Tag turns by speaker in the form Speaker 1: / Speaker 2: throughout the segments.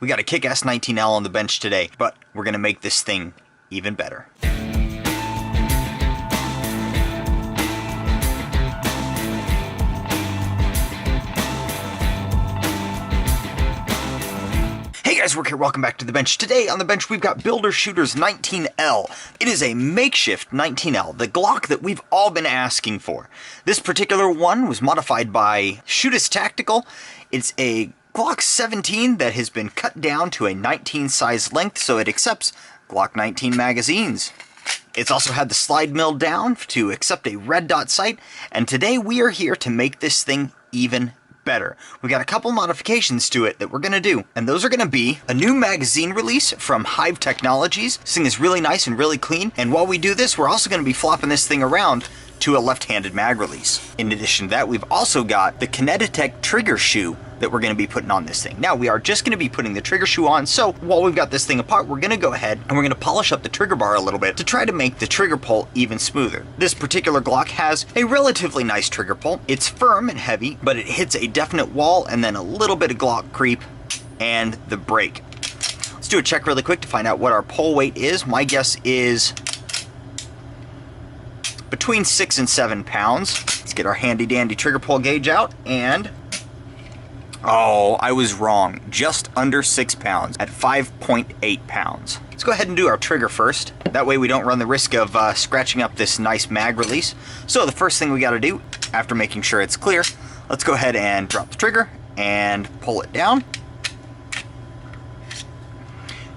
Speaker 1: We got a kick-ass 19L on the bench today, but we're gonna make this thing even better. Hey guys, Work here, welcome back to the bench. Today on the bench we've got Builder Shooter's 19L. It is a makeshift 19L, the Glock that we've all been asking for. This particular one was modified by Shootist Tactical. It's a Glock 17 that has been cut down to a 19 size length so it accepts Glock 19 magazines. It's also had the slide mill down to accept a red dot sight, and today we are here to make this thing even better. We got a couple modifications to it that we're gonna do, and those are gonna be a new magazine release from Hyve Technologies. This thing is really nice and really clean, and while we do this, we're also gonna be flopping this thing around to a left-handed mag release. In addition to that, we've also got the Kineti-tech Trigger shoe that we're going to be putting on this thing. Now, we are just going to be putting the trigger shoe on, so while we've got this thing apart, we're going to go ahead and we're going to polish up the trigger bar a little bit to try to make the trigger pull even smoother. This particular Glock has a relatively nice trigger pull. It's firm and heavy, but it hits a definite wall and then a little bit of Glock creep and the break. Let's do a check really quick to find out what our pull weight is. My guess is between 6 and 7 pounds. Let's get our handy dandy trigger pull gauge out, and oh, I was wrong. Just under 6 pounds at 5.8 pounds. Let's go ahead and do our trigger first. That way we don't run the risk of scratching up this nice mag release. So the first thing we got to do, after making sure it's clear, let's go ahead and drop the trigger and pull it down.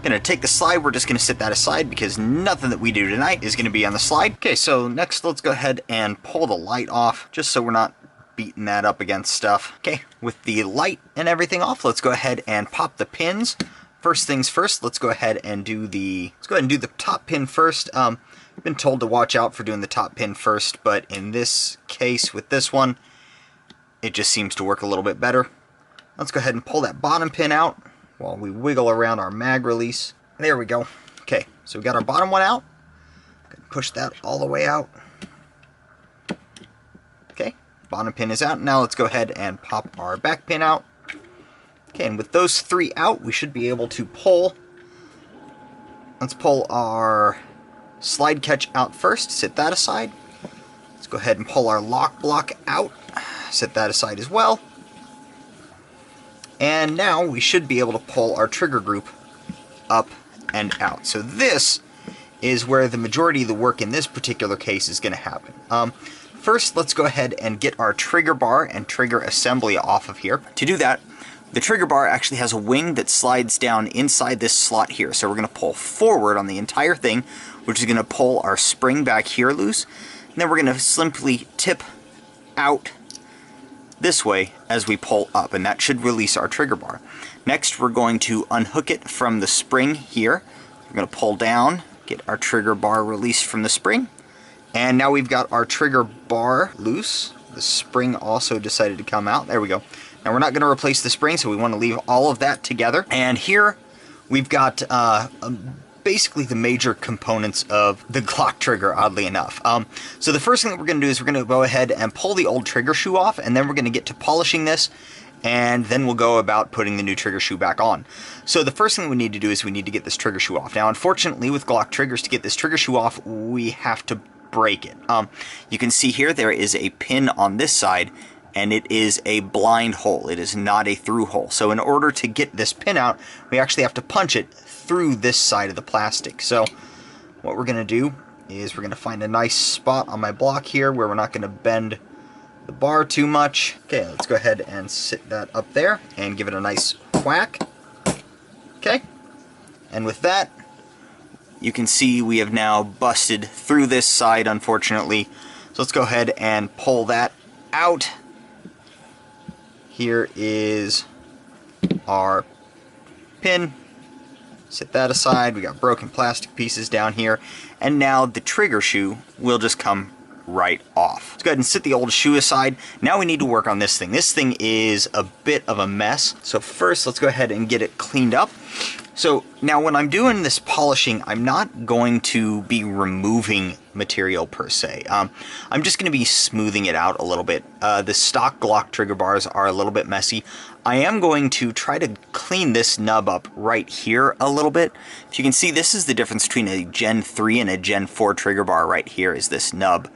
Speaker 1: Gonna take the slide, we're just gonna set that aside because nothing that we do tonight is gonna be on the slide. Okay, so next let's go ahead and pull the light off, just so we're not beating that up against stuff. Okay, with the light and everything off, let's go ahead and pop the pins. First things first, let's go ahead and do the top pin first. I've been told to watch out for doing the top pin first, but in this case, with this one, it just seems to work a little bit better. Let's go ahead and pull that bottom pin out while we wiggle around our mag release. There we go. Okay, so we got our bottom one out. Push that all the way out. Okay, bottom pin is out. Now let's go ahead and pop our back pin out. Okay, and with those three out, we should be able to pull. Let's pull our slide catch out first, set that aside. Let's go ahead and pull our lock block out, set that aside as well. And now we should be able to pull our trigger group up and out. So this is where the majority of the work in this particular case is going to happen. First, let's go ahead and get our trigger bar and trigger assembly off of here. To do that, the trigger bar actually has a wing that slides down inside this slot here. So we're going to pull forward on the entire thing, which is going to pull our spring back here loose. And then we're going to simply tip out this way as we pull up, and that should release our trigger bar. Next, we're going to unhook it from the spring here. We're going to pull down, get our trigger bar released from the spring, and now we've got our trigger bar loose. The spring also decided to come out. There we go. Now we're not going to replace the spring, so we want to leave all of that together. And here we've got basically the major components of the Glock trigger, oddly enough. So the first thing that we're going to do is we're going to go ahead and pull the old trigger shoe off, and then we're going to get to polishing this, and then we'll go about putting the new trigger shoe back on. So the first thing we need to do is we need to get this trigger shoe off. Now, unfortunately, with Glock triggers, to get this trigger shoe off, we have to break it. You can see here there is a pin on this side, and it is a blind hole. It is not a through hole. So in order to get this pin out, we actually have to punch it through this side of the plastic. So what we're going to do is we're going to find a nice spot on my block here where we're not going to bend the bar too much. Okay, let's go ahead and sit that up there and give it a nice whack. Okay, and with that, you can see we have now busted through this side, unfortunately. So let's go ahead and pull that out. Here is our pin. Set that aside. We got broken plastic pieces down here, and now the trigger shoe will just come right off. Let's go ahead and set the old shoe aside. Now we need to work on this thing. This thing is a bit of a mess. So first, let's go ahead and get it cleaned up. So now when I'm doing this polishing, I'm not going to be removing material per se. I'm just going to be smoothing it out a little bit. The stock Glock trigger bars are a little bit messy. I am going to try to clean this nub up right here a little bit. If you can see, this is the difference between a Gen 3 and a Gen 4 trigger bar right here is this nub.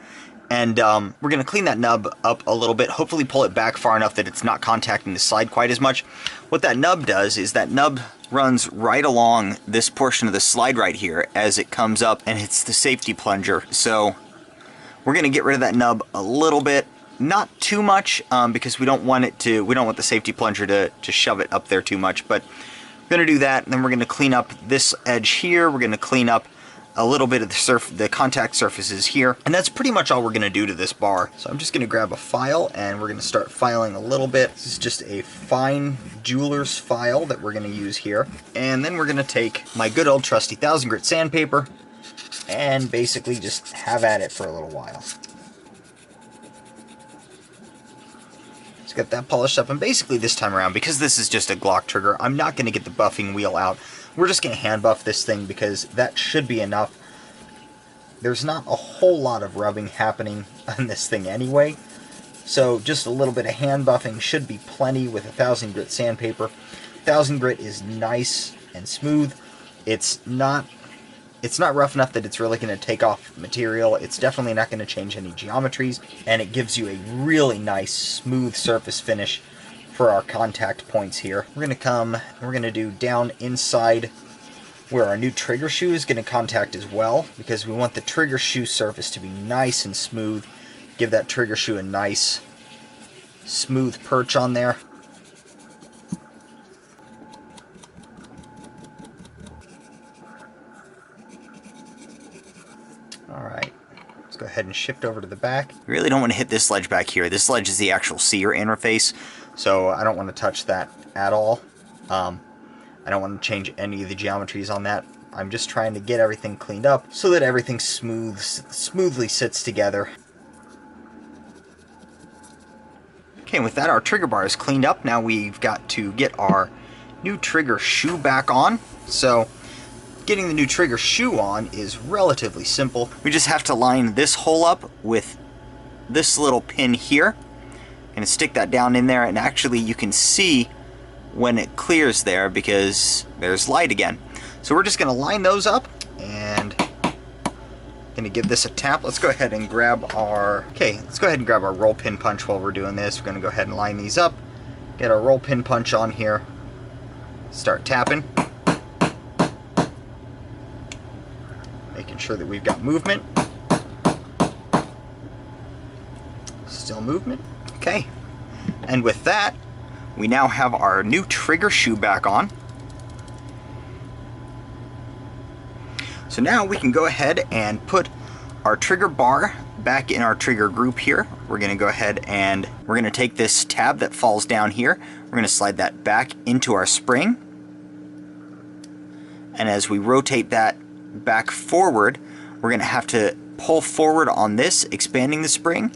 Speaker 1: And we're going to clean that nub up a little bit, hopefully pull it back far enough that it's not contacting the slide quite as much. What that nub does is that nub runs right along this portion of the slide right here as it comes up and hits the safety plunger. So we're going to get rid of that nub a little bit, not too much, because we don't want the safety plunger to shove it up there too much, but we're going to do that. And then we're going to clean up this edge here. We're going to clean up a little bit of the contact surfaces here, and that's pretty much all we're going to do to this bar. So I'm just going to grab a file and we're going to start filing a little bit. This is just a fine jeweler's file that we're going to use here, and then we're going to take my good old trusty 1000 grit sandpaper and basically just have at it for a little while. Let's get that polished up, and basically this time around, because this is just a Glock trigger, I'm not going to get the buffing wheel out. We're just going to hand buff this thing because that should be enough. There's not a whole lot of rubbing happening on this thing anyway, so just a little bit of hand buffing should be plenty with a 1000 grit sandpaper. 1000 grit is nice and smooth. It's not rough enough that it's really going to take off material. It's definitely not going to change any geometries, and it gives you a really nice smooth surface finish for our contact points here. We're going to come and we're going to do down inside where our new trigger shoe is going to contact as well, because we want the trigger shoe surface to be nice and smooth. Give that trigger shoe a nice smooth perch on there. Alright, let's go ahead and shift over to the back. You really don't want to hit this ledge back here. This ledge is the actual sear interface, so I don't want to touch that at all. I don't want to change any of the geometries on that. I'm just trying to get everything cleaned up so that everything smoothly sits together. Okay, with that, our trigger bar is cleaned up. Now we've got to get our new trigger shoe back on. So getting the new trigger shoe on is relatively simple. We just have to line this hole up with this little pin here. Gonna stick that down in there, and actually you can see when it clears there because there's light again. So we're just gonna line those up and gonna give this a tap. Let's go ahead and grab our roll pin punch while we're doing this. We're gonna go ahead and line these up, get our roll pin punch on here, start tapping, making sure that we've got movement. Still movement. Okay, and with that, we now have our new trigger shoe back on. So now we can go ahead and put our trigger bar back in our trigger group here. We're going to go ahead and we're going to take this tab that falls down here. We're going to slide that back into our spring. And as we rotate that back forward, we're going to have to pull forward on this, expanding the spring,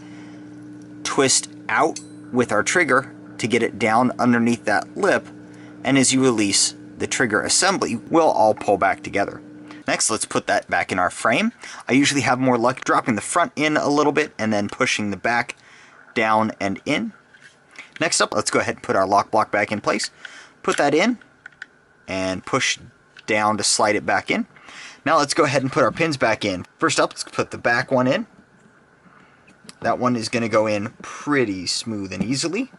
Speaker 1: twist out with our trigger to get it down underneath that lip, and as you release, the trigger assembly will all pull back together. Next, let's put that back in our frame. I usually have more luck dropping the front in a little bit and then pushing the back down and in. Next up, let's go ahead and put our lock block back in place. Put that in and push down to slide it back in. Now let's go ahead and put our pins back in. First up, let's put the back one in. That one is going to go in pretty smooth and easily.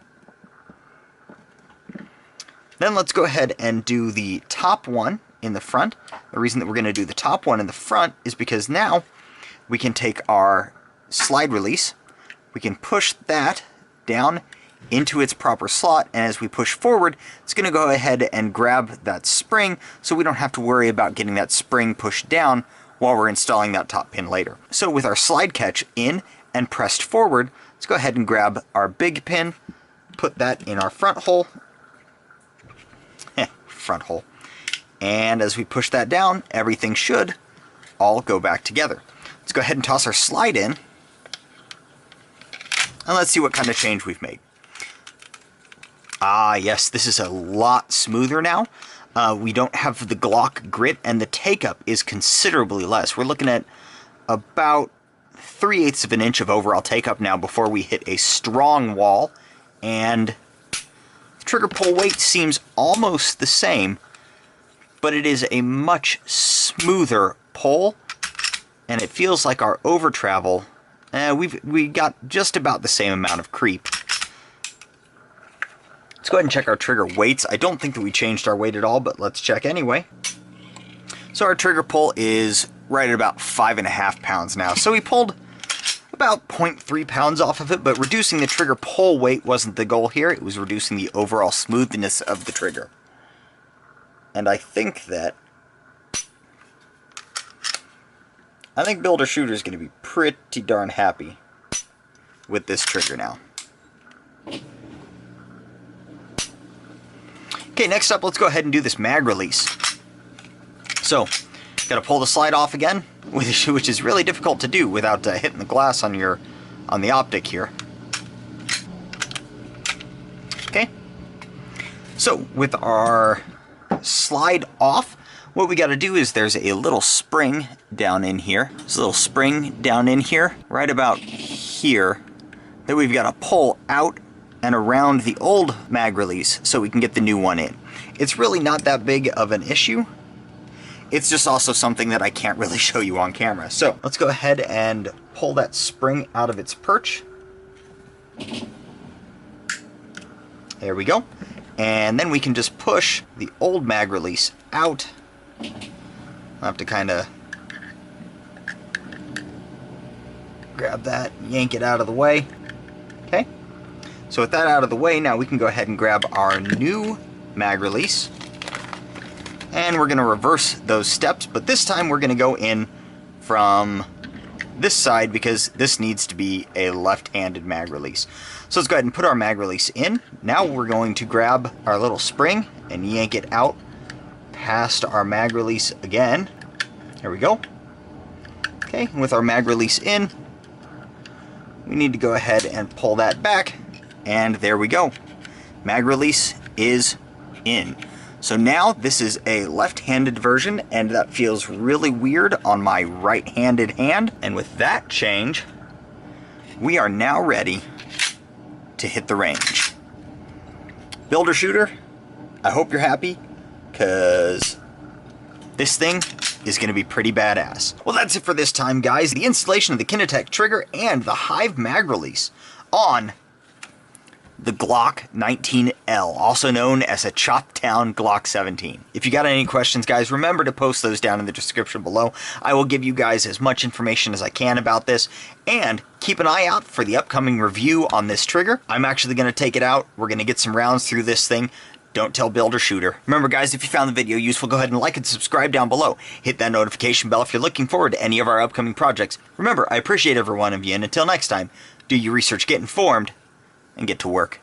Speaker 1: Then let's go ahead and do the top one in the front. The reason that we're going to do the top one in the front is because now we can take our slide release, we can push that down into its proper slot, and as we push forward, it's going to go ahead and grab that spring, so we don't have to worry about getting that spring pushed down while we're installing that top pin later. So with our slide catch in and pressed forward, let's go ahead and grab our big pin, put that in our front hole, and as we push that down, everything should all go back together. Let's go ahead and toss our slide in, and let's see what kind of change we've made. Ah, yes, this is a lot smoother now. We don't have the Glock grit, and the take-up is considerably less. We're looking at about 3/8 of an inch of overall take-up now before we hit a strong wall, and the trigger pull weight seems almost the same, but it is a much smoother pull, and it feels like our over travel, we got just about the same amount of creep. Let's go ahead and check our trigger weights. I don't think that we changed our weight at all, but let's check anyway. So our trigger pull is right at about 5.5 pounds now. So we pulled about 0.3 pounds off of it, but reducing the trigger pull weight wasn't the goal here. It was reducing the overall smoothness of the trigger. And I think Builder Shooter is going to be pretty darn happy with this trigger now. Okay, next up, let's go ahead and do this mag release. So, got to pull the slide off again, which is really difficult to do without hitting the glass on the optic here. Okay. So, with our slide off, what we got to do is there's a little spring down in here. There's a little spring down in here, right about here, that we've got to pull out and around the old mag release so we can get the new one in. It's really not that big of an issue. It's just also something that I can't really show you on camera. So let's go ahead and pull that spring out of its perch. There we go. And then we can just push the old mag release out. I'll have to kind of grab that, yank it out of the way. Okay. So with that out of the way, now we can go ahead and grab our new mag release. And we're going to reverse those steps, but this time we're going to go in from this side because this needs to be a left-handed mag release. So let's go ahead and put our mag release in. Now we're going to grab our little spring and yank it out past our mag release again. There we go. Okay, and with our mag release in, we need to go ahead and pull that back. And there we go. Mag release is in. So now this is a left-handed version, and that feels really weird on my right-handed hand. And with that change, we are now ready to hit the range. Builder Shooter, I hope you're happy, because this thing is going to be pretty badass. Well, that's it for this time, guys. The installation of the Kineti-tech Trigger and the Hyve mag release on the Glock 19L, also known as a chopped down Glock 17. If you got any questions, guys, remember to post those down in the description below. I will give you guys as much information as I can about this, and keep an eye out for the upcoming review on this trigger. I'm actually going to take it out. We're going to get some rounds through this thing. Don't tell Builder Shooter. Remember, guys, if you found the video useful, go ahead and like and subscribe down below. Hit that notification bell if you're looking forward to any of our upcoming projects. Remember, I appreciate every one of you, and until next time, do your research, get informed, and get to work.